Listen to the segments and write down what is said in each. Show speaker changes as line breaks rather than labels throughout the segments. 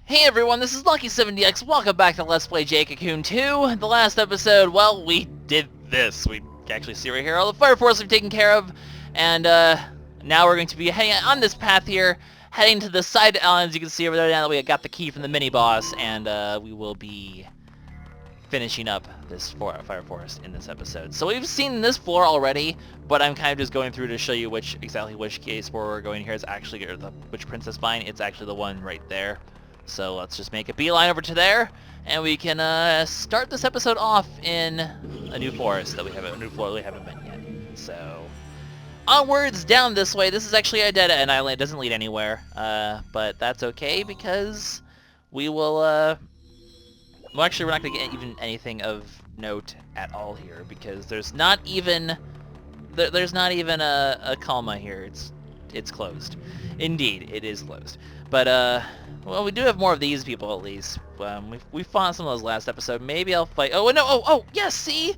Hey everyone, this is LuckySevenDX. Welcome back to Let's Play Jade Cocoon 2. The last episode, well, we did this. We actually see right here all the fire force we've taken care of. And now we're going to be heading on this path here, heading to the side islands. You can see over there now that we got the key from the mini-boss. And we will be finishing up this fire forest in this episode. So we've seen this floor already, but I'm kind of just going through to show you exactly which case where we're going here. It's actually, which princess vine. It's actually the one right there. So let's just make a beeline over to there, and we can start this episode off in a new forest that we haven't, a new floor we haven't been yet. So onwards down this way. This is actually a dead-end island. It doesn't lead anywhere, but that's okay because we will. Well, actually, we're not going to get even anything of note at all here because there's not even a Kalma here. It's closed. Indeed, it is closed. But well, we do have more of these people at least. We fought some of those last episode. Maybe I'll fight. Oh no! Oh yes! See,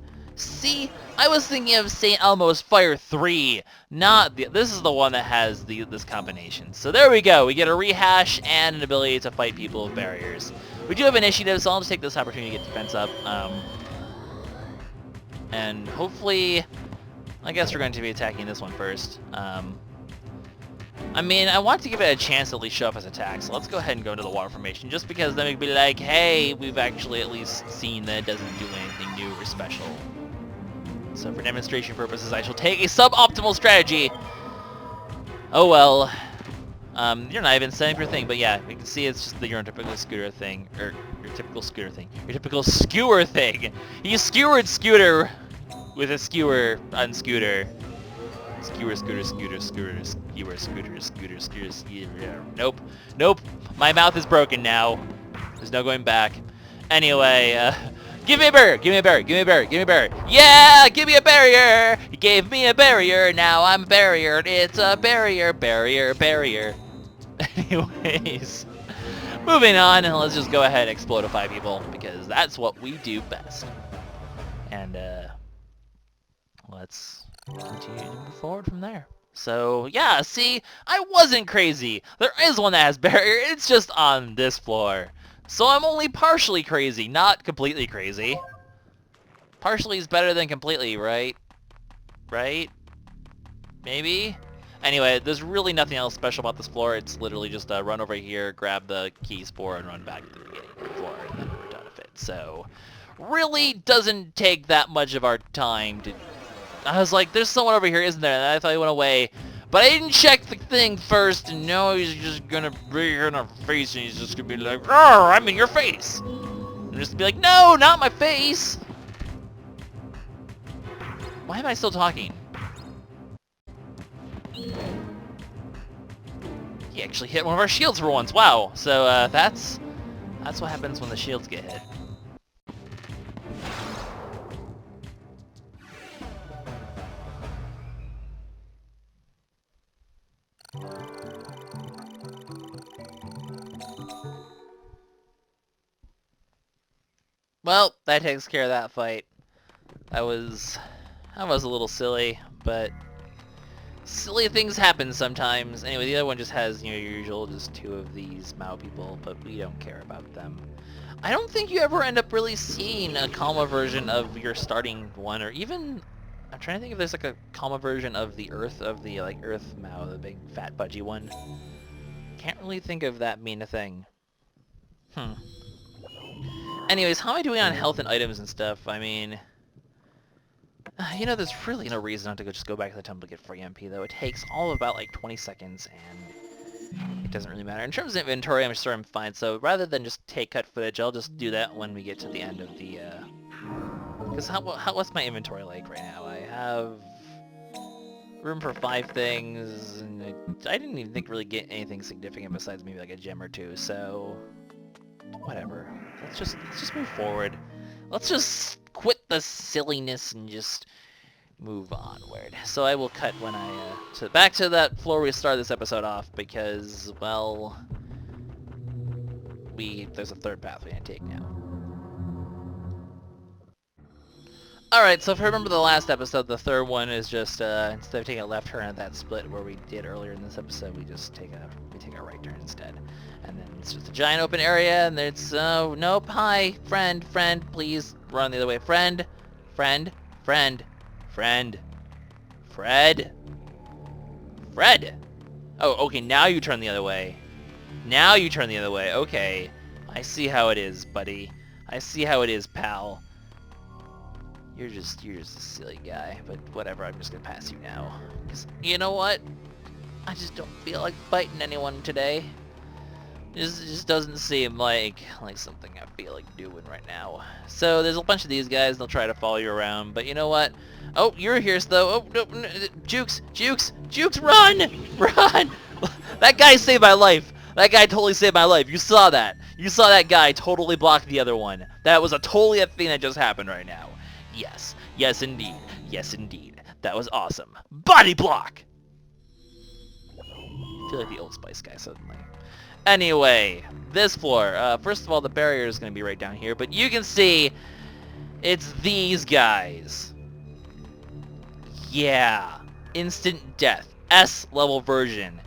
I was thinking of St. Elmo's Fire 3, not this is the one that has this combination. So there we go. We get a rehash and an ability to fight people with barriers. We do have initiative, so I'll just take this opportunity to get defense up. And hopefully, I guess we're going to be attacking this one first. I mean, I want to give it a chance to at least show up as attack, so let's go ahead and go into the water formation, just because then we can be like, hey, we've actually at least seen that it doesn't do anything new or special. So for demonstration purposes, I shall take a suboptimal strategy. Oh well. You're not even setting for a thing, but yeah, you can see it's just your typical scooter thing, or your typical scooter thing. Your typical skewer thing. You skewered Scooter with a skewer on Scooter. Skewer. Nope. My mouth is broken now. There's no going back. Anyway, give me a barrier. Yeah, give me a barrier. You gave me a barrier. Now I'm barriered. It's a barrier. Anyways, moving on, and let's just go ahead and explodify people because that's what we do best. And let's continue to move forward from there. So yeah, see, I wasn't crazy. There is one that has barrier. It's just on this floor. So I'm only partially crazy, not completely crazy. Partially is better than completely, right? Right? Maybe? Anyway, there's really nothing else special about this floor. It's literally just run over here, grab the key spore, and run back to the beginning of the floor, and then we're done with it. So really doesn't take that much of our time to... I was like, there's someone over here, isn't there? And I thought he went away. But I didn't check the thing first, and now he's just gonna be here in our face, and he's just gonna be like, "Arr, I'm in your face!" And just be like, no, not my face! Why am I still talking? He actually hit one of our shields for once, wow! So, that's what happens when the shields get hit. Well, that takes care of that fight. I was a little silly, but silly things happen sometimes. Anyway, the other one just has, you know, your usual just two of these Mao people, but we don't care about them. I don't think you ever end up really seeing a Kalma version of your starting one, or even, I'm trying to think if there's like a Kalma version of the Earth Mao, the big fat budgie one. Can't really think of that being a thing. Anyways, how am I doing on health and items and stuff? I mean, you know, there's really no reason not to just go back to the temple to get free MP, though. It takes all of about, like, 20 seconds, and it doesn't really matter. In terms of inventory, I'm sure I'm fine, so rather than just take cut footage, I'll just do that when we get to the end of the, because what's my inventory like right now? I have room for 5 things, and I didn't even think really get anything significant besides maybe, like, a gem or two, so whatever. Let's just move forward. Let's just quit the silliness and just move onward. So I will cut when back to that floor we started this episode off because, well, there's a third path we can take now. Alright, so if I remember the last episode, the third one is just, instead of taking a left turn at that split where we did earlier in this episode, we take take our right turn instead. And then it's just a giant open area, and it's, nope, hi, friend, please, run the other way, friend, Fred. Oh, okay, now you turn the other way. Okay. I see how it is, buddy. I see how it is, pal. You're just a silly guy, but whatever, I'm just gonna pass you now. 'Cause you know what? I just don't feel like fighting anyone today. It just doesn't seem like something I feel like doing right now. So there's a bunch of these guys, they'll try to follow you around, but you know what? Oh, you're here, though. Oh, no, Jukes, run! Run! That guy saved my life. That guy totally saved my life. You saw that. You saw that guy totally block the other one. That was totally a thing that just happened right now. Yes. Yes, indeed. Yes, indeed. That was awesome. Body block! I feel like the Old Spice guy suddenly. Anyway, this floor. First of all, the barrier is going to be right down here, but you can see it's these guys. Yeah. Instant death. S-level version.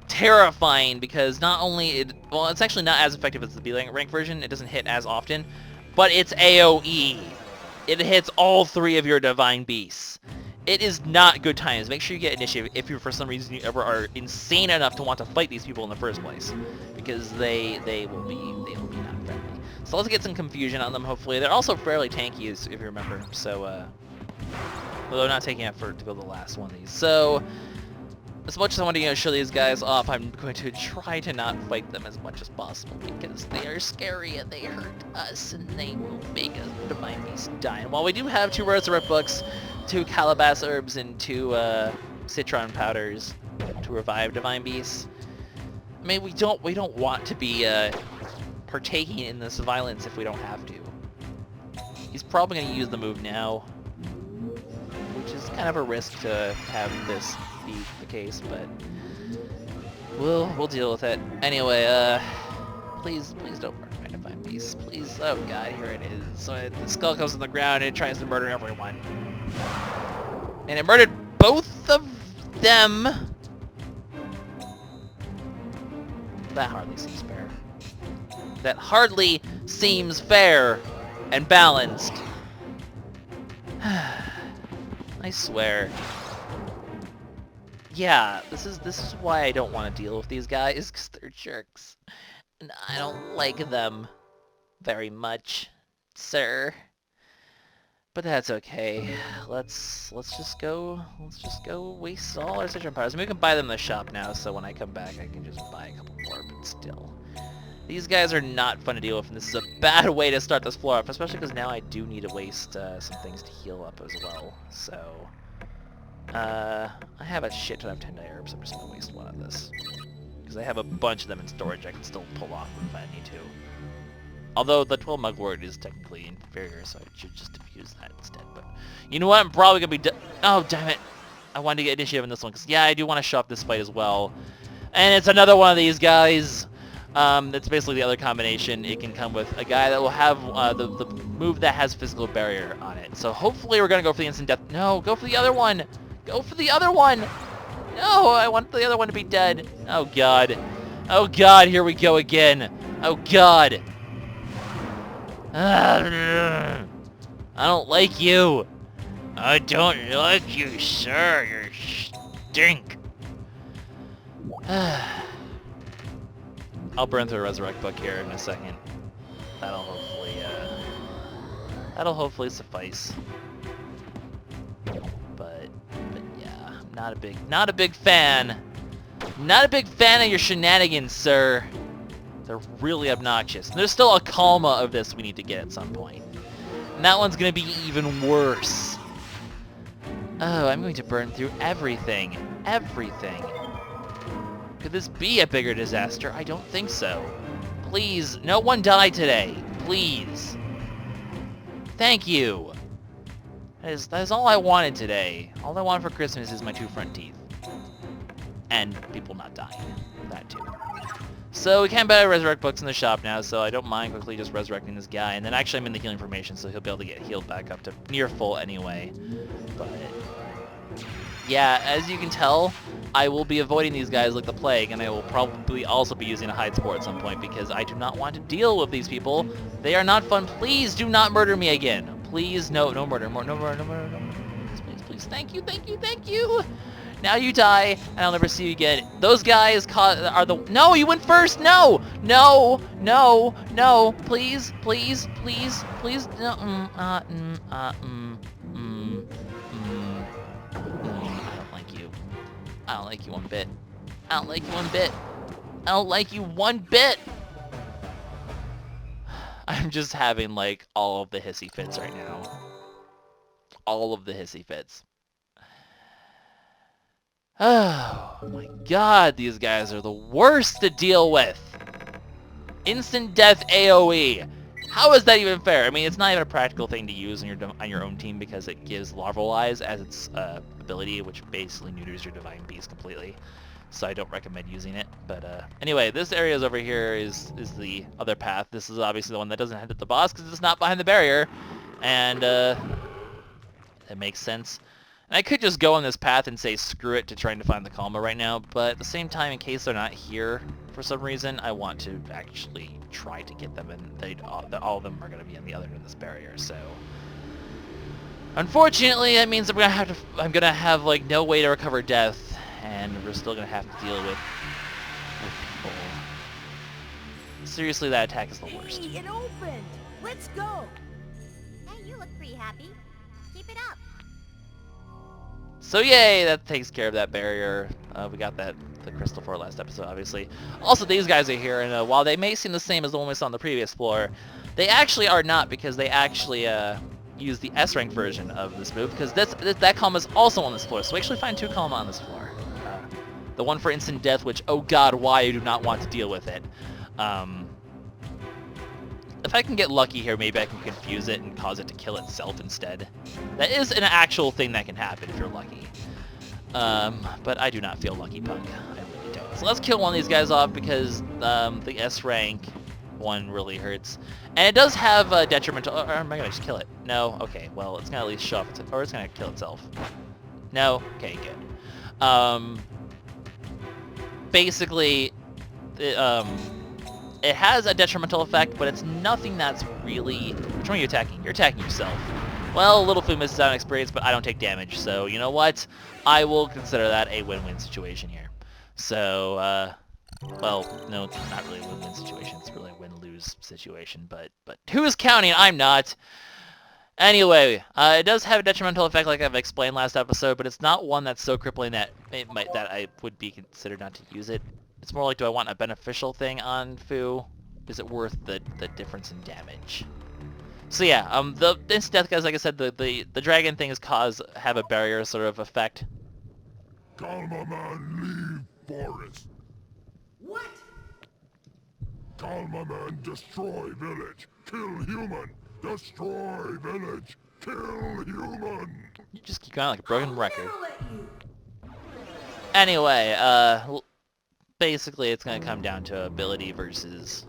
Terrifying because not only it's actually not as effective as the B rank version. It doesn't hit as often, but it's AoE. It hits all 3 of your divine beasts. It is not good times. Make sure you get initiative if you, for some reason, you ever are insane enough to want to fight these people in the first place, because they will be not friendly. So let's get some confusion on them. Hopefully, they're also fairly tanky, if you remember. So, although not taking effort to go the last one of these. So, as much as I want to show these guys off, I'm going to try to not fight them as much as possible because they are scary and they hurt us and they will make us divine beast die. And while we do have 2 resurrect books, 2 calabash herbs, and 2 citron powders to revive divine beasts, I mean we don't want to be partaking in this violence if we don't have to. He's probably going to use the move now, which is kind of a risk to have this be the case, but we'll deal with it. Anyway, please don't murder my divine beast, please. Oh god, here it is. So the skull comes on the ground and it tries to murder everyone, and it murdered both of them. That hardly seems fair. That hardly seems fair and balanced. I swear. Yeah, this is why I don't want to deal with these guys, because they're jerks. And I don't like them very much, sir. But that's okay. Let's just go waste all our citron powders. I mean, we can buy them in the shop now, so when I come back I can just buy a couple more, but still. These guys are not fun to deal with, and this is a bad way to start this floor off, especially because now I do need to waste some things to heal up as well, so... I have a shit ton of 10-day herbs, I'm just going to waste one of this. Because I have a bunch of them in storage I can still pull off if I need to. Although the 12 mugwort is technically inferior, so I should just diffuse that instead. But you know what? I'm probably going to be... Oh, damn it. I wanted to get initiative in this one, because yeah, I do want to show off this fight as well. And it's another one of these guys. That's basically the other combination. It can come with a guy that will have the move that has physical barrier on it. So hopefully we're going to go for the instant death. No, go for the other one. Go for the other one. No, I want the other one to be dead. Oh, God. Oh, God, here we go again. Oh, God. I don't like you. I don't like you, sir. You stink. I'll burn through a resurrect book here in a second. That'll hopefully suffice. But yeah, I'm not a big fan. Not a big fan of your shenanigans, sir. They're really obnoxious. And there's still a Kalma of this we need to get at some point. And that one's gonna be even worse. Oh, I'm going to burn through everything. Everything. Could this be a bigger disaster? I don't think so. Please, no one die today. Please. Thank you. That is all I wanted today. All I want for Christmas is my 2 front teeth. And people not dying. That too. So we can buy resurrect books in the shop now, so I don't mind quickly just resurrecting this guy. And then actually I'm in the healing formation, so he'll be able to get healed back up to near full anyway. But Yeah, as you can tell, I will be avoiding these guys like the plague, and I will probably also be using a hide spore at some point because I do not want to deal with these people. They are not fun. Please do not murder me again. Please, no murder, no murder, no murder, no murder. Please. Thank you, thank you, thank you. Now you die, and I'll never see you again. Those guys are the... No, you went first! No! No! No! No! Please! Please! Please! Please! No! I don't like you. I don't like you one bit. I don't like you one bit. I don't like you one bit! I'm just having, like, all of the hissy fits right now. All of the hissy fits. Oh my god, these guys are the worst to deal with. Instant death AoE. How is that even fair? I mean, it's not even a practical thing to use on your own team because it gives Larval Eyes as its ability, which basically neuters your Divine Beast completely. So I don't recommend using it. But anyway, this area is over here is the other path. This is obviously the one that doesn't head at the boss because it's not behind the barrier. And that makes sense. And I could just go on this path and say screw it to trying to find the Kalma right now, but at the same time, in case they're not here for some reason, I want to actually try to get them, and all of them are going to be on the other end of this barrier, so... Unfortunately, that means I'm gonna have like no way to recover death, and we're still gonna have to deal with people. Seriously, that attack is the worst.
Hey, it opened! Let's go!
Hey, you look pretty happy. Keep it up.
So yay, that takes care of that barrier. We got the crystal for last episode, obviously. Also, these guys are here, and while they may seem the same as the one we saw on the previous floor, they actually are not, because they actually use the S-rank version of this move, because that Kalma is also on this floor. So we actually find two Kalma on this floor. The one for instant death, which, oh god, why I do not want to deal with it. If I can get lucky here, maybe I can confuse it and cause it to kill itself instead. That is an actual thing that can happen if you're lucky. But I do not feel lucky, punk. I really don't. So let's kill one of these guys off because the S rank one really hurts. And it does have a detrimental... Or am I going to just kill it? No? Okay, well, it's going to at least show up. Or it's going to kill itself. No? Okay, good. Basically... It has a detrimental effect, but it's nothing that's really... Which one are you attacking? You're attacking yourself. Well, Little Foo misses out on experience, but I don't take damage, so you know what? I will consider that a win-win situation here. So, well, no, it's not really a win-win situation. It's really a win-lose situation, but who's counting? I'm not. Anyway, it does have a detrimental effect, like I've explained last episode, but it's not one that's so crippling that that I would be considered not to use it. It's more like, do I want a beneficial thing on Fu? Is it worth the difference in damage? So yeah, the instant death guys, like I said, the dragon thing have a barrier sort of effect.
Kalma man, leave forest.
What?
Kalma man, destroy village. Kill human. Destroy village. Kill human.
You just keep going like a broken record.
Never let you.
Anyway, basically it's going to come down to ability versus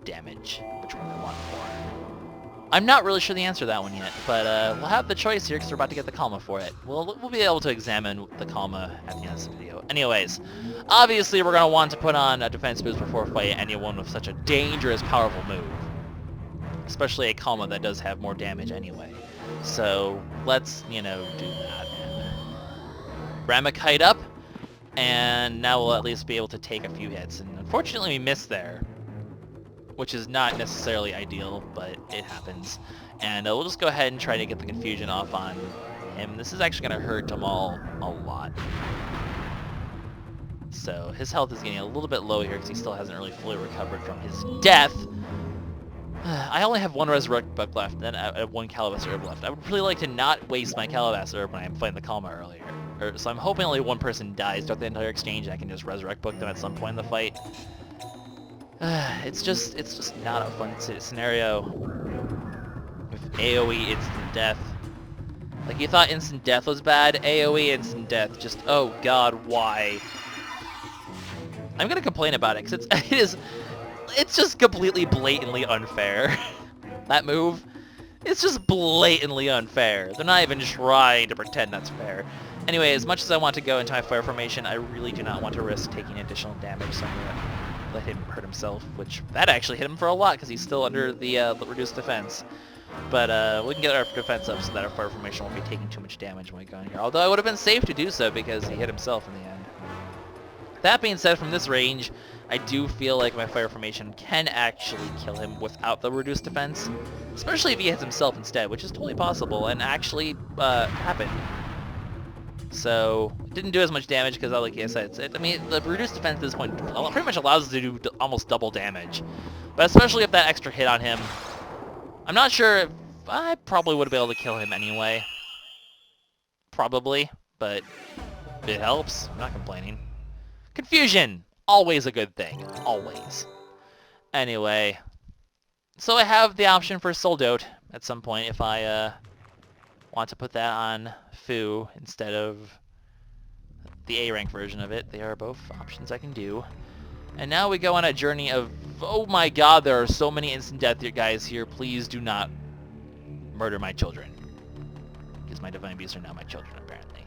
damage, which one I want more. I'm not really sure the answer to that one yet, but we'll have the choice here because we're about to get the Kalma for it. We'll be able to examine the Kalma at the end of this video. Anyways, obviously we're going to want to put on a defense boost before fighting anyone with such a dangerous, powerful move. Especially a Kalma that does have more damage anyway. So let's, do that. Ramakite up. And now we'll at least be able to take a few hits. And unfortunately we missed there, which is not necessarily ideal, but it happens. And we'll just go ahead and try to get the confusion off on him. This is actually going to hurt Tamal a lot. So his health is getting a little bit low here because he still hasn't really fully recovered from his death. I only have one Resurrect Book left, and then I have one Calabas Herb left. I would really like to not waste my Calabas Herb when I'm fighting the Kalma earlier. So I'm hoping only one person dies throughout the entire exchange, and I can just Resurrect Book them at some point in the fight. It's just not a fun scenario. With AoE instant death. Like, you thought instant death was bad? AoE instant death, just, oh god, why? I'm gonna complain about it, because it's just completely blatantly unfair. That move, it's just blatantly unfair. They're not even trying to pretend that's fair. Anyway, as much as I want to go into my fire formation, I really do not want to risk taking additional damage, so I'm going to let him hurt himself, which that actually hit him for a lot because he's still under the reduced defense. But we can get our defense up so that our fire formation won't be taking too much damage when we go in here. Although it would have been safe to do so because he hit himself in the end. That being said, from this range, I do feel like my fire formation can actually kill him without the reduced defense, especially if he hits himself instead, which is totally possible and actually happened. So, it didn't do as much damage because, like I said, I mean, the reduced defense at this point pretty much allows us to do almost double damage. But especially if that extra hit on him, I'm not sure if I probably would have been able to kill him anyway. Probably, but it helps. I'm not complaining. Confusion! Always a good thing. Always. Anyway, so I have the option for Soul Dote at some point if I want to put that on Fu instead of the A-rank version of it. They are both options I can do. And now we go on a journey of, oh my god, there are so many instant death guys here. Please do not murder my children. Because my Divine Beasts are now my children, apparently.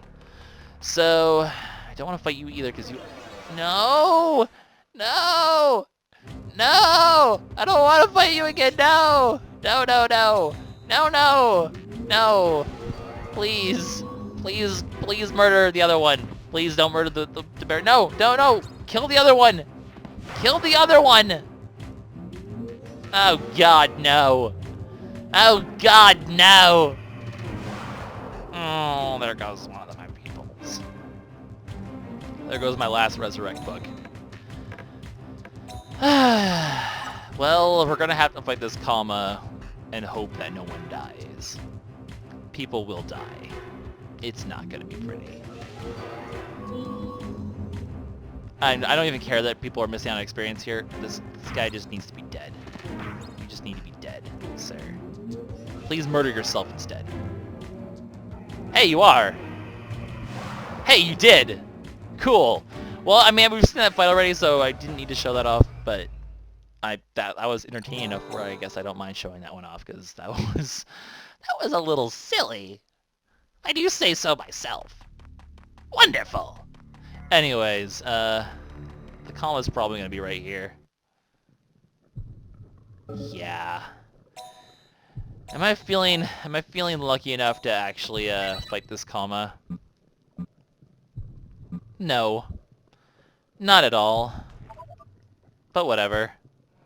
So, I don't want to fight you either because you... No! No! No! I don't want to fight you again, no! No, no, no! No, no! No! Please. Please, please murder the other one. Please don't murder the bear. No, no, no! Kill the other one! Kill the other one! Oh god, no! Oh god, no! Oh, there goes one of my peoples. There goes my last Resurrect book. Well, we're gonna have to fight this Kalma and hope that no one dies. People will die. It's not gonna be pretty. And I don't even care that people are missing out on experience here. This guy just needs to be dead. You just need to be dead, sir. Please murder yourself instead. Hey, you are! Hey, you did! Cool. Well, I mean, we've seen that fight already, so I didn't need to show that off, but I was entertaining enough where I guess I don't mind showing that one off, because that was a little silly. I do say so myself. Wonderful! Anyways, the Kalma's probably gonna be right here. Yeah. Am I feeling lucky enough to actually fight this Kalma? No. Not at all. But whatever.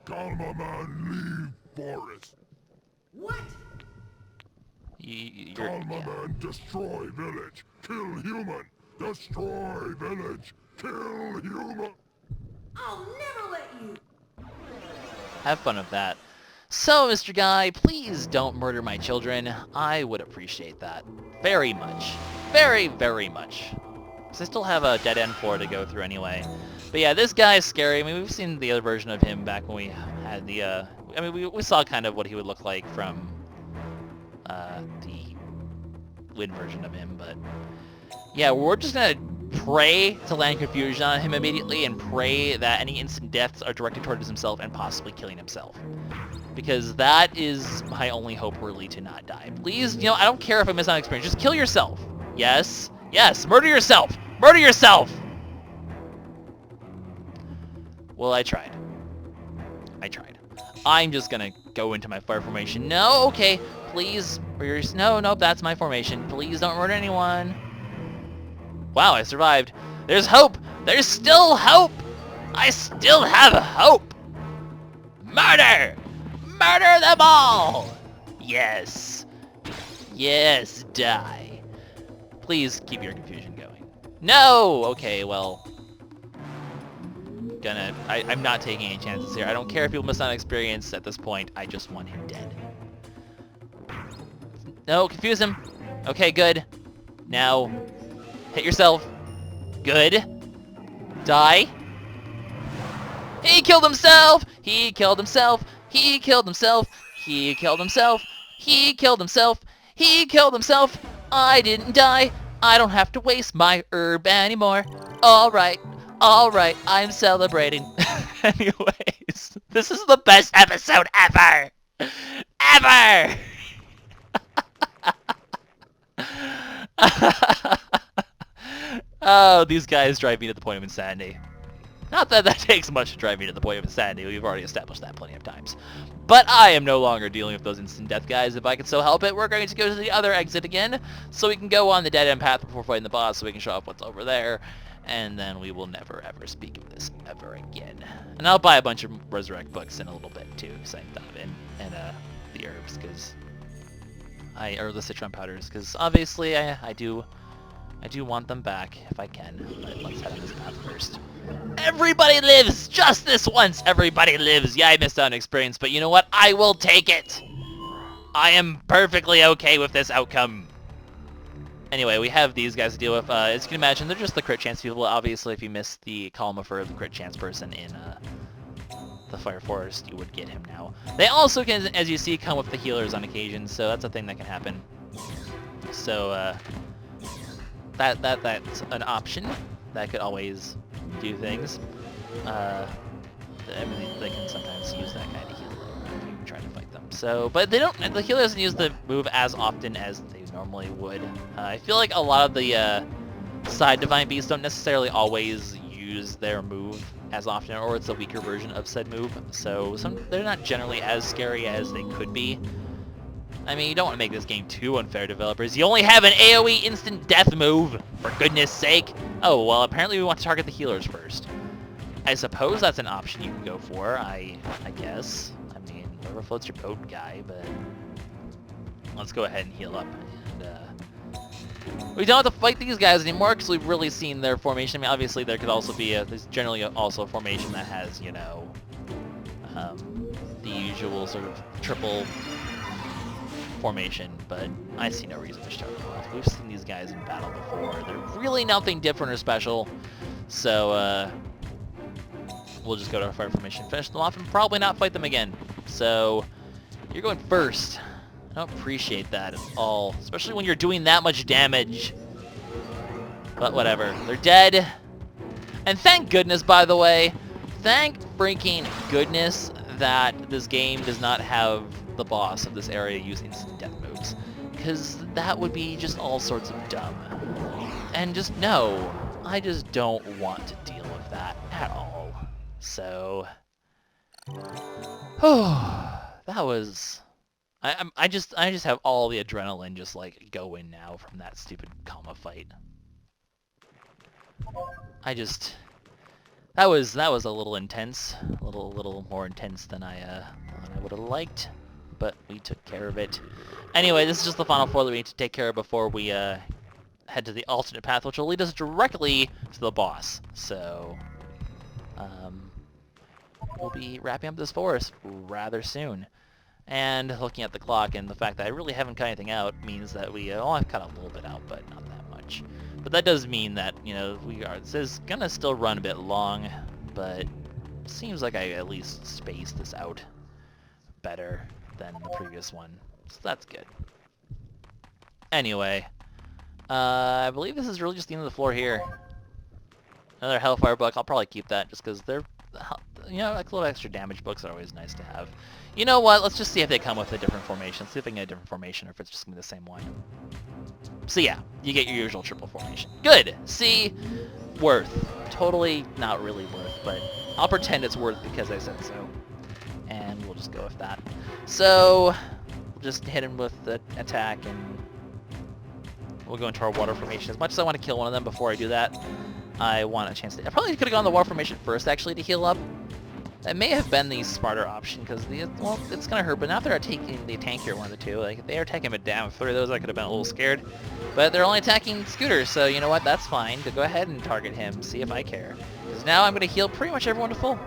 Kalma man, leave forest.
What?
Kalma
Yeah.
man, destroy village. Kill human. Destroy village. Kill human.
I'll never let you.
Have fun with that. So, Mr. Guy, please don't murder my children. I would appreciate that. Very much. Very, very much. Because I still have a dead-end floor to go through anyway. But yeah, this guy is scary. I mean, we've seen the other version of him back when we had the, I mean, we saw kind of what he would look like from the Win version of him, but... Yeah, we're just gonna pray to land confusion on him immediately and pray that any instant deaths are directed towards himself and possibly killing himself. Because that is my only hope really to not die. Please, you know, I don't care if I miss out on experience. Just kill yourself. Yes. Yes. Murder yourself. Murder yourself. Well, I tried. I tried. I'm just gonna go into my fire formation. No, okay. Please. No, that's my formation. Please don't murder anyone. Wow, I survived. There's hope. There's still hope. I still have hope. Murder. Murder them all! Yes. Yes, die. Please keep your confusion going. No! Okay, well... I'm not taking any chances here. I don't care if people miss out on experience at this point. I just want him dead. No, confuse him. Okay, good. Now, hit yourself. Good. Die. He killed himself! He killed himself! He killed himself! He killed himself! He killed himself! He killed himself! I didn't die! I don't have to waste my herb anymore! Alright, I'm celebrating. Anyways, this is the best episode ever! Ever! Oh, these guys drive me to the point of insanity. Not that that takes much to drive me to the point of insanity. We've already established that plenty of times. But I am no longer dealing with those instant death guys. If I can so help it, we're going to go to the other exit again, so we can go on the dead end path before fighting the boss, so we can show off what's over there, and then we will never ever speak of this ever again. And I'll buy a bunch of Resurrect books in a little bit too, same time, and the herbs, or the citron powders, because obviously I do want them back if I can. But let's head on this path first. Everybody lives! Just this once! Everybody lives! Yeah, I missed out on experience, but you know what? I will take it! I am perfectly okay with this outcome. Anyway, we have these guys to deal with. As you can imagine, they're just the crit chance people. Obviously, if you missed the Kalma for the crit chance person in the Fire Forest, you would get him now. They also can, as you see, come with the healers on occasion, so that's a thing that can happen. So, that's an option that could always do things. I mean, they can sometimes use that kind of heal if you try to fight them. So, but they don't. The healer doesn't use the move as often as they normally would. I feel like a lot of the side divine beasts don't necessarily always use their move as often, or it's a weaker version of said move. So they're not generally as scary as they could be. I mean, you don't want to make this game too unfair, developers. You only have an AoE instant death move, for goodness sake. Oh, well, apparently we want to target the healers first. I suppose that's an option you can go for, I guess. I mean, whoever floats your boat guy, but let's go ahead and heal up. And we don't have to fight these guys anymore, because we've really seen their formation. I mean, obviously there could also be there's generally also a formation that has, you know, the usual sort of triple formation, but I see no reason to start them off. We've seen these guys in battle before. They're really nothing different or special, so we'll just go to our fire formation, finish them off, and probably not fight them again. So you're going first. I don't appreciate that at all, especially when you're doing that much damage. But whatever, they're dead. And thank goodness, by the way, thank freaking goodness that this game does not have the boss of this area use instant death moves, because that would be just all sorts of dumb. And just no, I just don't want to deal with that at all. So, that was. I just have all the adrenaline just like going now from that stupid Kalma fight. That was a little intense, a little more intense than I would have liked, but we took care of it. Anyway, this is just the final four that we need to take care of before we head to the alternate path, which will lead us directly to the boss. So, we'll be wrapping up this forest rather soon. And looking at the clock and the fact that I really haven't cut anything out means that we, I've cut a little bit out, but not that much. But that does mean that, you know, this is gonna still run a bit long, but seems like I at least spaced this out better than the previous one, so that's good. Anyway, I believe this is really just the end of the floor here. Another Hellfire book, I'll probably keep that just because they're, you know, like little extra damage books are always nice to have. You know what, let's just see if they come with a different formation, see if they can get a different formation or if it's just gonna be the same one. So yeah, you get your usual triple formation. Good! See? Worth. Totally not really worth, but I'll pretend it's worth because I said so. And we'll just go with that. So, we'll just hit him with the attack and we'll go into our water formation. As much as I want to kill one of them before I do that, I want a chance to... I probably could have gone the water formation first actually to heal up. That may have been the smarter option, because well, it's gonna hurt. But now they're taking the tanker, one of the two. Like if they are taking it down, three of those I could have been a little scared. But they're only attacking Scooter, so you know what? That's fine. To go ahead and target him, see if I care. Because now I'm gonna heal pretty much everyone to full,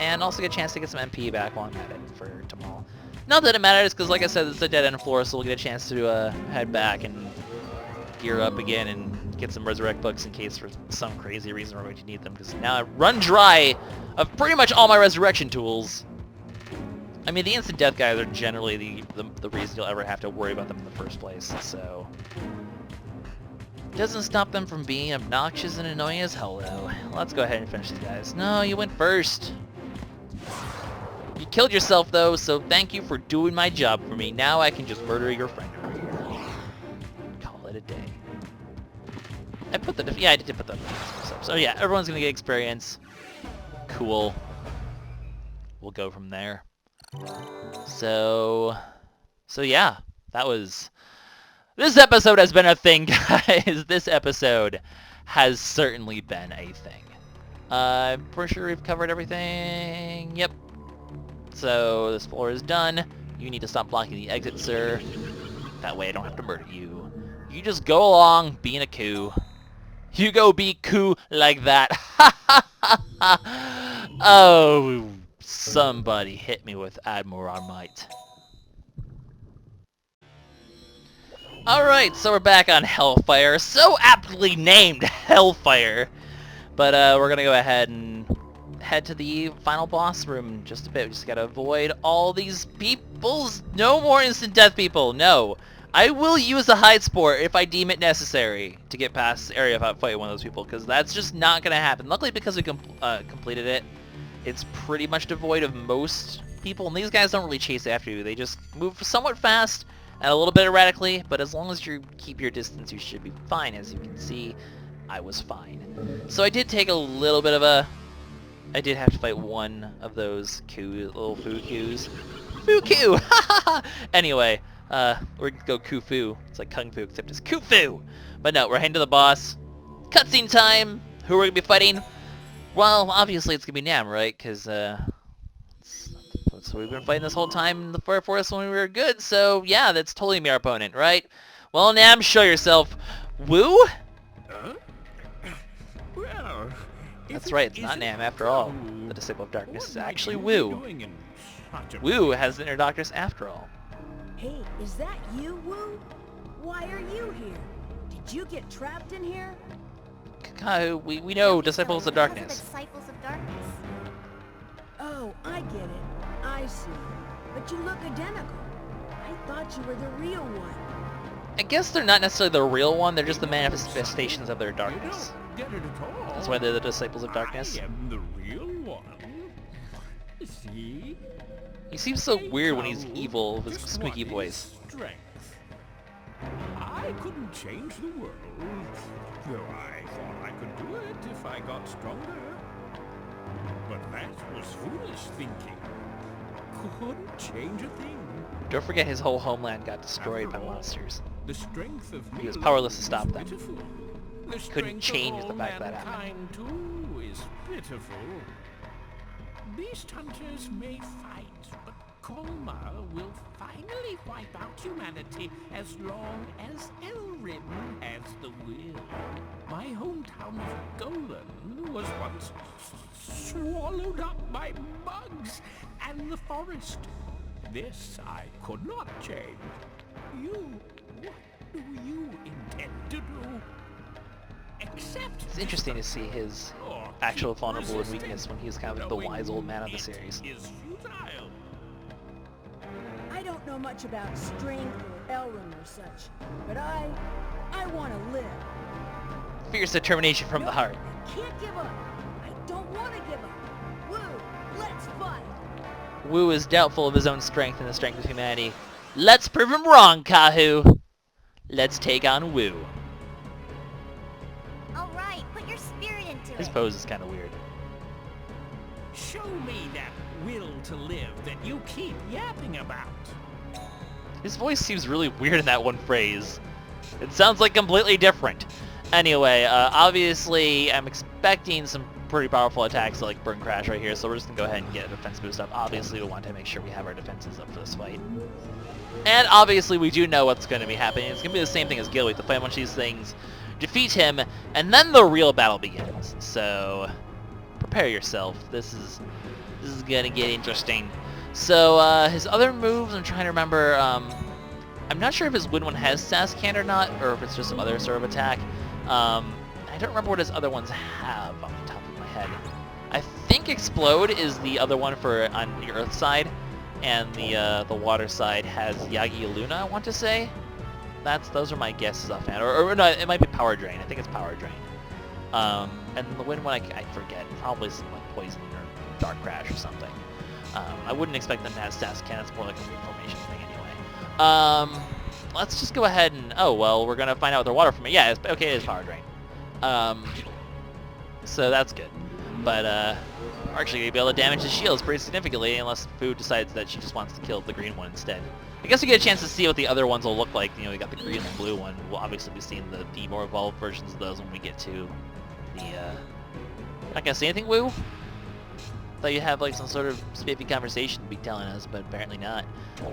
and also get a chance to get some MP back while I'm at it for Tamal. Not that it matters, because like I said, it's a dead end floor, so we'll get a chance to head back and gear up again and get some resurrect books in case for some crazy reason we're going to need them, because now I run dry of pretty much all my resurrection tools. I mean, the instant death guys are generally the reason you'll ever have to worry about them in the first place, so... Doesn't stop them from being obnoxious and annoying as hell, though. Let's go ahead and finish these guys. No, you went first. You killed yourself, though, so thank you for doing my job for me. Now I can just murder your friend over here. Call it a day. I put the yeah, I did put the defense up. So yeah, everyone's gonna get experience. Cool. We'll go from there. So yeah, that was. This episode has been a thing, guys. This episode has certainly been a thing. I'm pretty sure we've covered everything. Yep. So this floor is done. You need to stop blocking the exit, sir. That way I don't have to murder you. You just go along being a coup. You go be coup like that. Oh, somebody hit me with Admiral Might. Alright, so we're back on Hellfire. So aptly named Hellfire. But we're gonna go ahead and head to the final boss room in just a bit. We just gotta avoid all these peoples. No more instant death people, no. I will use a hide sport if I deem it necessary to get past the area without fighting one of those people, because that's just not gonna happen. Luckily, because we completed it, it's pretty much devoid of most people, and these guys don't really chase after you. They just move somewhat fast and a little bit erratically, but as long as you keep your distance, you should be fine. As you can see, I was fine. So I did take a little bit of a... I did have to fight one of those little Fukus. Fuku! Anyway, we're gonna go Kufu. It's like Kung Fu, except it's Kufu! But no, we're heading to the boss. Cutscene time! Who we're gonna be fighting? Well, obviously it's gonna be Nam, right? Because, so we've been fighting this whole time in the Fire Forest when we were good, so yeah, that's totally me, our opponent, right? Well, Nam, show yourself. Woo?
Well,
that's right, it's not Nam after all. The Disciple of Darkness is actually Wu. Wu has the Inner Darkness after all.
Hey, is that you, Wu? Why are you here? Did you get trapped in here?
Kahu, we know Disciples of
Because
Darkness.
the Disciples of Darkness.
Oh, I get it. I see. But you look identical. I thought you were the real one.
I guess they're not necessarily the real one, they're just the manifestations of their darkness.
You don't get it at all.
That's why they're the Disciples of Darkness.
I am the real one. See?
He seems so weird when he's evil with his squeaky voice.
Strength. I couldn't change the world, though I thought I could do it if I got stronger. But that was foolish thinking. Couldn't change a thing.
Don't forget his whole homeland got destroyed by monsters.
The strength of
He was
me
powerless to
is
stop them.
pitiful. The
Couldn't
strength of
change the
all
fact that happened.
mankind, too, is pitiful. Beast hunters may fight, but Kalma will finally wipe out humanity as long as Elrin has the will. My hometown of Golan was once swallowed up by bugs and the forest. This I could not change. What do you intend to do? Accept.
It's interesting to see his actual vulnerable and weakness when he's kind of like the wise old man of the series.
Is futile.
I don't know much about strength or Elrond or such, but I want to live.
Fierce determination from the heart.
I can't give up. I don't want to give up. Woo, let's fight.
Wu is doubtful of his own strength and the strength of humanity. Let's prove him wrong, Kahu! Let's take on Wu.
Alright, put your spirit into
His
it.
pose is kind of weird.
Show me that will to live that you keep yapping about.
His voice seems really weird in that one phrase. It sounds like completely different. Anyway, obviously I'm expecting some pretty powerful attacks like Burn Crash right here, so we're just going to go ahead and get a defense boost up. Obviously we want to make sure we have our defenses up for this fight. And obviously we do know what's going to be happening. It's going to be the same thing as Gil. We have to fight a bunch of these things, defeat him, and then the real battle begins. So prepare yourself. This is going to get interesting. So his other moves, I'm trying to remember. I'm not sure if his Wind one has Sascand or not, or if it's just some other sort of attack. I don't remember what his other ones have off the top of my head. I think Explode is the other one for on the Earth side, and the water side has Yagi Luna, I want to say. Those are my guesses offhand. Or no, it might be Power Drain. I think it's Power Drain. And the Wind one I forget. Probably some like Poison or Dark Crash or something. I wouldn't expect them to have Sascand. It's more like a formation thing anyway. Let's just go ahead and... Oh, well, we're going to find out what their water from it. Yeah, okay, it is Power Drain. So that's good. But we're actually gonna be able to damage the shields pretty significantly, unless Fu decides that she just wants to kill the green one instead. I guess we get a chance to see what the other ones will look like. You know, we got the green and the blue one. We'll obviously be seeing the more evolved versions of those when we get to the. Not gonna say anything, Wu. Thought you'd have like some sort of spiffy conversation to be telling us, but apparently not.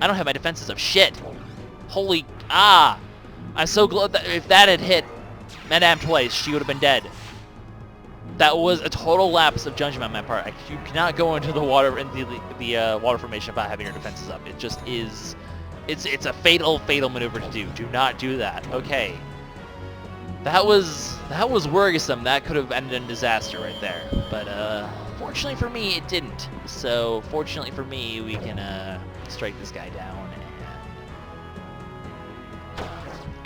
I don't have my defenses up. Shit! Holy I'm so glad that if that had hit Madame twice, she would have been dead. That was a total lapse of judgment on my part. You cannot go into the water the water formation without having your defenses up. It just is. It's a fatal maneuver to do. Do not do that. Okay. That was worrisome. That could have ended in disaster right there. But fortunately for me, it didn't. So fortunately for me, we can strike this guy down and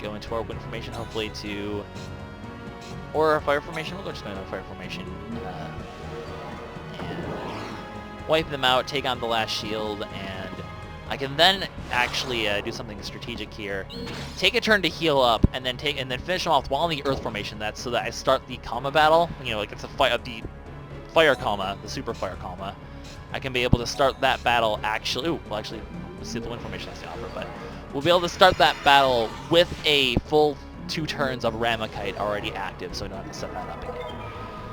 go into our wind formation. Hopefully to. Or a fire formation. We'll just go into a fire formation. And wipe them out, take on the last shield, and I can then actually do something strategic here. Take a turn to heal up, and then finish them off while in the earth formation. That's so that I start the Kalma battle. You know, like it's the fire Kalma, the super fire Kalma. I can be able to start that battle actually. Ooh, well, actually, let's see what the wind formation has to offer. But we'll be able to start that battle with a full 2 turns of Ramakite already active, so we don't have to set that up again.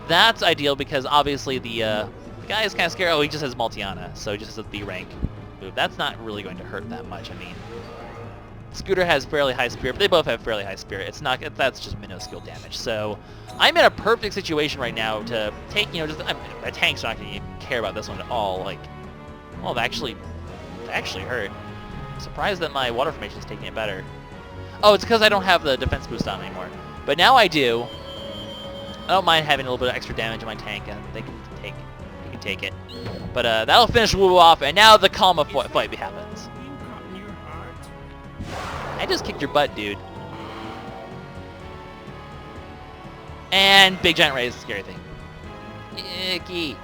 That's ideal because obviously the guy is kind of scary. Oh, he just has Multiana, so he just has a B rank move. That's not really going to hurt that much. I mean, Scooter has fairly high spirit, but they both have fairly high spirit. It's not. That's just minuscule damage. So I'm in a perfect situation right now to take. You know, just my tank's not going to care about this one at all. Like, well, it actually hurt. I'm surprised that my water formation is taking it better. Oh, it's because I don't have the defense boost on anymore. But now I do. I don't mind having a little bit of extra damage in my tank, and they can take it. But that'll finish Wu off, and now the Kalma fight happens. I just kicked your butt, dude. And big giant ray is a scary thing. Icky.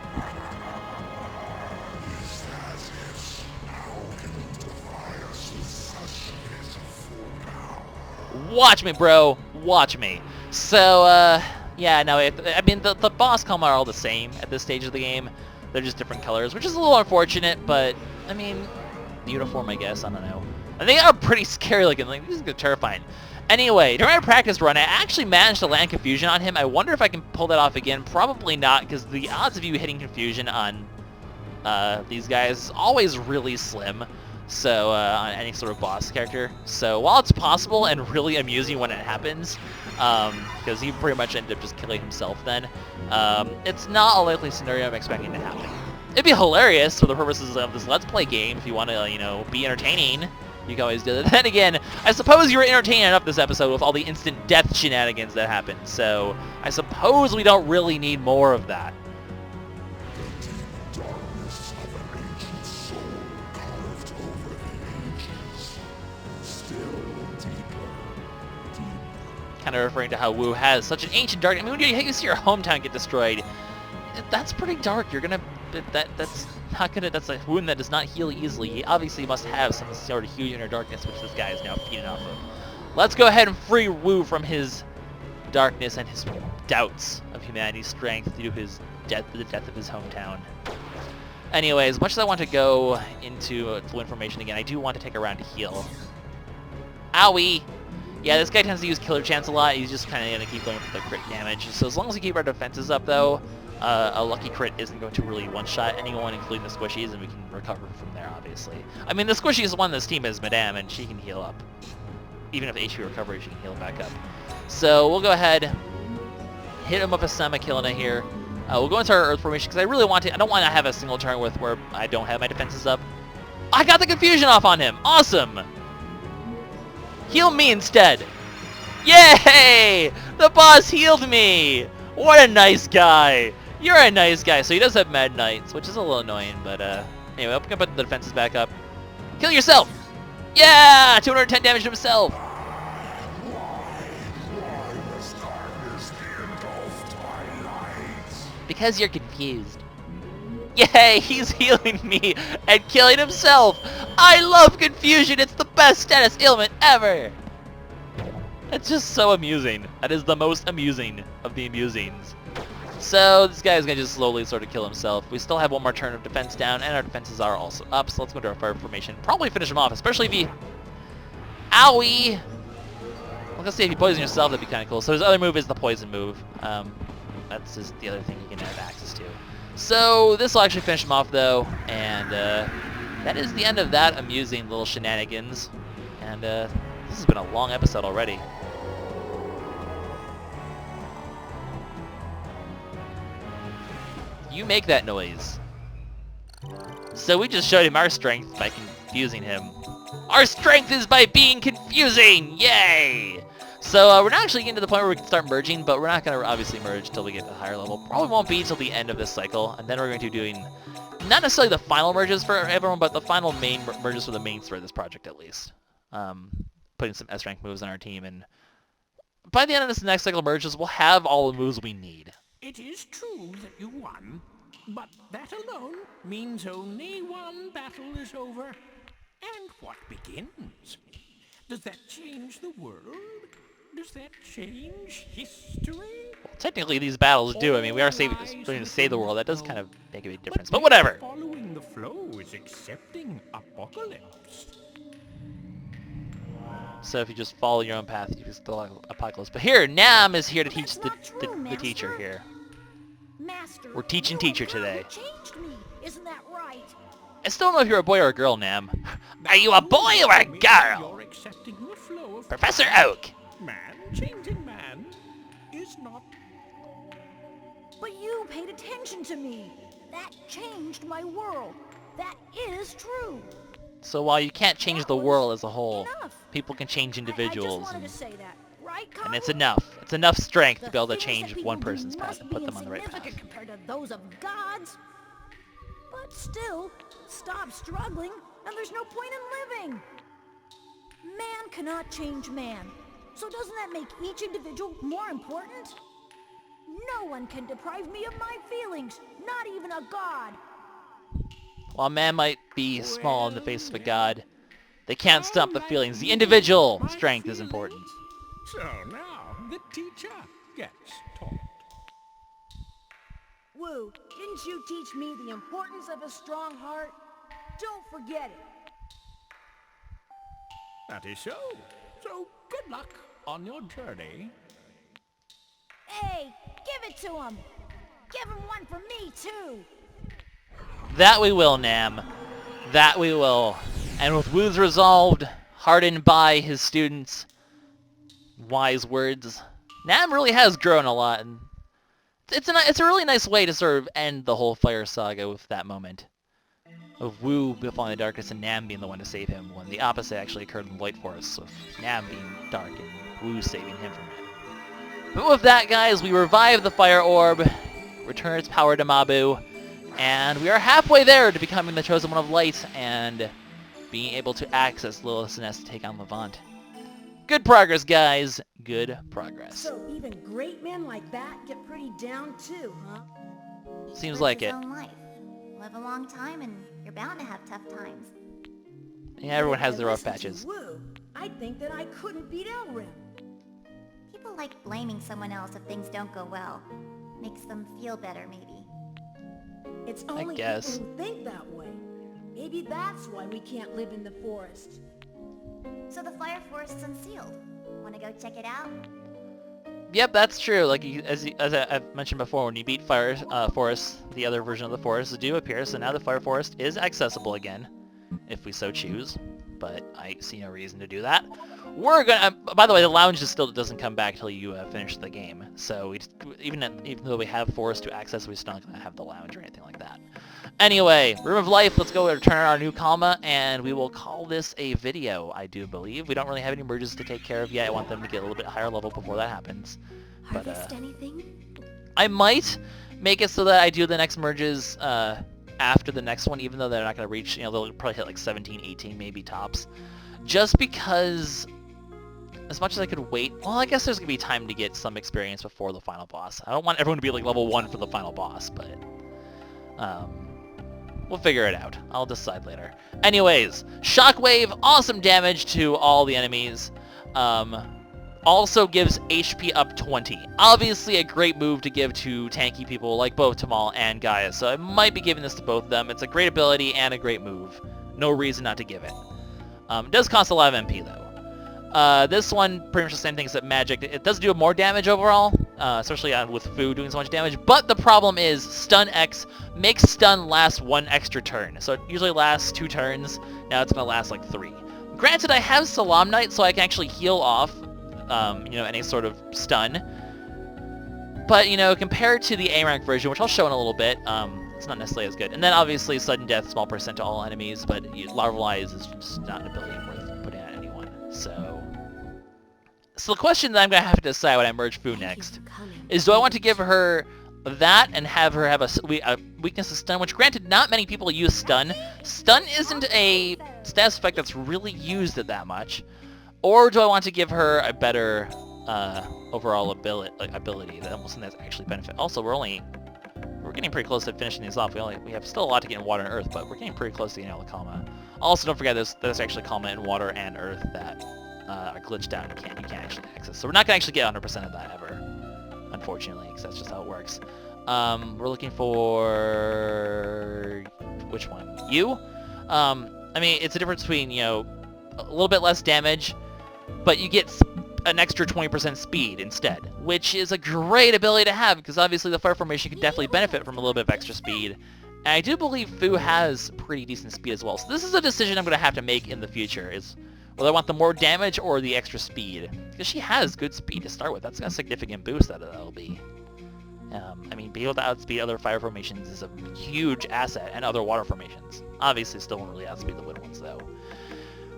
Watch me, bro. Watch me. So, yeah, no, I mean, the boss Kalma are all the same at this stage of the game. They're just different colors, which is a little unfortunate, but, I mean, uniform, I guess. I don't know. And they are pretty scary looking. Like, this is terrifying. Anyway, during our practice run, I actually managed to land Confusion on him. I wonder if I can pull that off again. Probably not, because the odds of you hitting Confusion on these guys is always really slim. So, on any sort of boss character. So, while it's possible and really amusing when it happens, because he pretty much ended up just killing himself then, it's not a likely scenario I'm expecting to happen. It'd be hilarious for the purposes of this Let's Play game if you want to, you know, be entertaining. You can always do it. Then again, I suppose you were entertaining enough this episode with all the instant death shenanigans that happened. So, I suppose we don't really need more of that. Kind of referring to how Wu has such an ancient dark. I mean, when you see your hometown get destroyed, that's pretty dark. You're gonna that's not gonna. That's a wound that does not heal easily. He obviously must have some sort of huge inner darkness, which this guy is now feeding off of. Let's go ahead and free Wu from his darkness and his doubts of humanity's strength due to his death, the death of his hometown. Anyways, much as I want to go into full information again, I do want to take a round to heal. Owie! Yeah, this guy tends to use Killer Chance a lot. He's just kind of going to keep going for the crit damage. So as long as we keep our defenses up, though, a lucky crit isn't going to really one-shot anyone, including the squishies, and we can recover from there, obviously. I mean, the squishiest one in this team is Madame, and she can heal up. Even if HP recovery, she can heal back up. So we'll go ahead, hit him up a Samakilina here. We'll go into our Earth Formation, because I really want to. I don't want to have a single turn with where I don't have my defenses up. I got the Confusion off on him! Awesome! Heal me instead! Yay! The boss healed me! What a nice guy! You're a nice guy. So he does have Mad Knights, which is a little annoying, but anyway, I'm gonna put the defenses back up. Kill yourself! Yeah! 210 damage to himself! Because you're confused. Yay! He's healing me and killing himself! I love Confusion! It's the best status ailment ever! It's just so amusing. That is the most amusing of the amusings. So this guy's gonna just slowly sort of kill himself. We still have one more turn of defense down, and our defenses are also up. So let's go to our fire formation. Probably finish him off, especially if he... Owie! Well, let's see if you poison yourself. That'd be kind of cool. So his other move is the poison move. That's just the other thing you can have access to. So this will actually finish him off, though, and that is the end of that amusing little shenanigans. And this has been a long episode already. You make that noise. So we just showed him our strength by confusing him. Our strength is by being confusing! Yay! So we're not actually getting to the point where we can start merging, but we're not going to obviously merge until we get to a higher level. Probably won't be until the end of this cycle, and then we're going to be doing not necessarily the final merges for everyone, but the final main merges for the main story of this project at least. Putting some S-rank moves on our team, and by the end of this next cycle of merges, we'll have all the moves we need.
It is true that you won, but that alone means only one battle is over. And what begins? Does that change the world? Does that change history?
Well, technically these battles do. I mean, we are trying to save the world. That does kind of make a big difference, but whatever.
Following the flow is accepting apocalypse.
So if you just follow your own path, you can still have apocalypse. But here, Nam is here to teach the teacher here.
Master,
We're teaching teacher today.
You changed me. Isn't that right?
I still don't know if you're a boy or a girl, Nam. Are you a boy or a girl?
You're accepting the flow of
Professor Oak.
man changing man is not.
But you paid attention to me. That changed my world. That is true.
So while you can't change the world as a whole,
Enough.
people can change
I
individuals.
just wanted to say that, right,
And
Kahu?
it's enough. It's enough strength to
The
be able to
things
change
that
one
people do
person's path
must
and
be
put them on the right path.
insignificant compared to those of gods. But still, stop struggling, and there's no point in living. Man cannot change man. So doesn't that make each individual more important? No one can deprive me of my feelings, not even a god.
While man might be small in the face of a god, they can't stop the feelings. The individual strength is important.
So now the teacher gets taught.
Wu, didn't you teach me the importance of a strong heart? Don't forget it.
That is so. So good luck on your journey.
Hey, give it to him. Give him one for me, too.
That we will, Nam. That we will. And with Wu's resolved, hardened by his students' wise words, Nam really has grown a lot. And it's a really nice way to sort of end the whole Fire Saga with that moment of Wu falling in the darkness and Nam being the one to save him, when the opposite actually occurred in the Light Forest, with Nam being dark and Wu saving him from it. But with that, guys, we revive the Fire Orb, return its power to Mabu, and we are halfway there to becoming the Chosen One of Light and being able to access Lilith's Nest to take on Levant. Good progress, guys. Good progress.
So even great men like that get pretty down too, huh?
Seems
Live
like
his
it.
own life. Live a long time and you're bound to have tough times.
Yeah, everyone has their rough
If I listened
patches.
to Wu, I'd think that I couldn't beat Elrim.
People like blaming someone else if things don't go well. Makes them feel better, maybe.
It's only
guess.
people who think that way. Maybe that's why we can't live in the forest.
So the fire forest's unsealed. Wanna go check it out?
Yep, that's true. Like as I've mentioned before, when you beat Fire Forest, the other version of the forest do appear. So now the Fire Forest is accessible again, if we so choose. But I see no reason to do that. We're gonna. By the way, the lounge still doesn't come back till you finish the game. So even though we have forest to access, we're still not gonna have the lounge or anything like that. Anyway, Room of Life. Let's go return our new Kalma, and we will call this a video. I do believe we don't really have any merges to take care of yet. I want them to get a little bit higher level before that happens. But
Harvest anything?
I might make it so that I do the next merges after the next one, even though they're not going to reach, they'll probably hit like 17, 18 maybe tops. Just because, as much as I could wait, well, I guess there's going to be time to get some experience before the final boss. I don't want everyone to be like level 1 for the final boss, but we'll figure it out. I'll decide later. Anyways, Shockwave, awesome damage to all the enemies. also gives HP up 20. Obviously a great move to give to tanky people like both Tamal and Gaia, so I might be giving this to both of them. It's a great ability and a great move. No reason not to give it. It does cost a lot of MP though. This one, pretty much the same thing except magic. It does do more damage overall, especially with food doing so much damage, but the problem is Stun X makes stun last 1 extra turn. So it usually lasts 2 turns, now it's going to last like 3. Granted, I have Solemnite, so I can actually heal off, any sort of stun. But, compared to the A-rank version, which I'll show in a little bit, it's not necessarily as good. And then obviously Sudden Death, small percent to all enemies, but Larvalize is just not an ability worth putting on anyone. So the question that I'm going to have to decide when I merge Fu next is, do I want to give her that and have her have a weakness to stun, which granted not many people use stun. Stun isn't a status effect that's really used it that much. Or do I want to give her a better overall ability that almost that's actually benefit? Also, we're getting pretty close to finishing these off. We have still a lot to get in water and earth, but we're getting pretty close to getting all the Kalma. Also, don't forget there's actually Kalma in water and earth that are glitched out and you can't actually access. So we're not gonna actually get 100% of that ever, unfortunately, because that's just how it works. We're looking for which one? You? I mean, it's a difference between a little bit less damage, but you get an extra 20% speed instead, which is a great ability to have because obviously the fire formation could definitely benefit from a little bit of extra speed. And I do believe Fu has pretty decent speed as well. So this is a decision I'm going to have to make in the future, is whether I want the more damage or the extra speed. Because she has good speed to start with. That's a significant boost that'll be. I mean, being able to outspeed other fire formations is a huge asset, and other water formations. Obviously still won't really outspeed the wind ones though.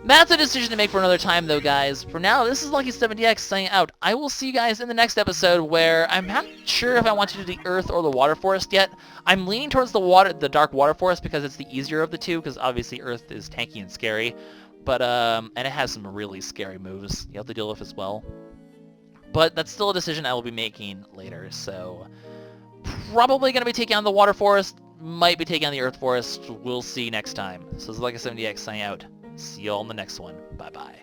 That's a decision to make for another time, though, guys. For now, this is LuckySevenDX signing out. I will see you guys in the next episode, where I'm not sure if I want to do the Earth or the Water Forest yet. I'm leaning towards the Dark Water Forest because it's the easier of the two, because obviously Earth is tanky and scary. But, and it has some really scary moves you have to deal with as well. But that's still a decision I will be making later, so probably going to be taking on the Water Forest, might be taking on the Earth Forest. We'll see next time. So this is LuckySevenDX signing out. See you all in the next one. Bye-bye.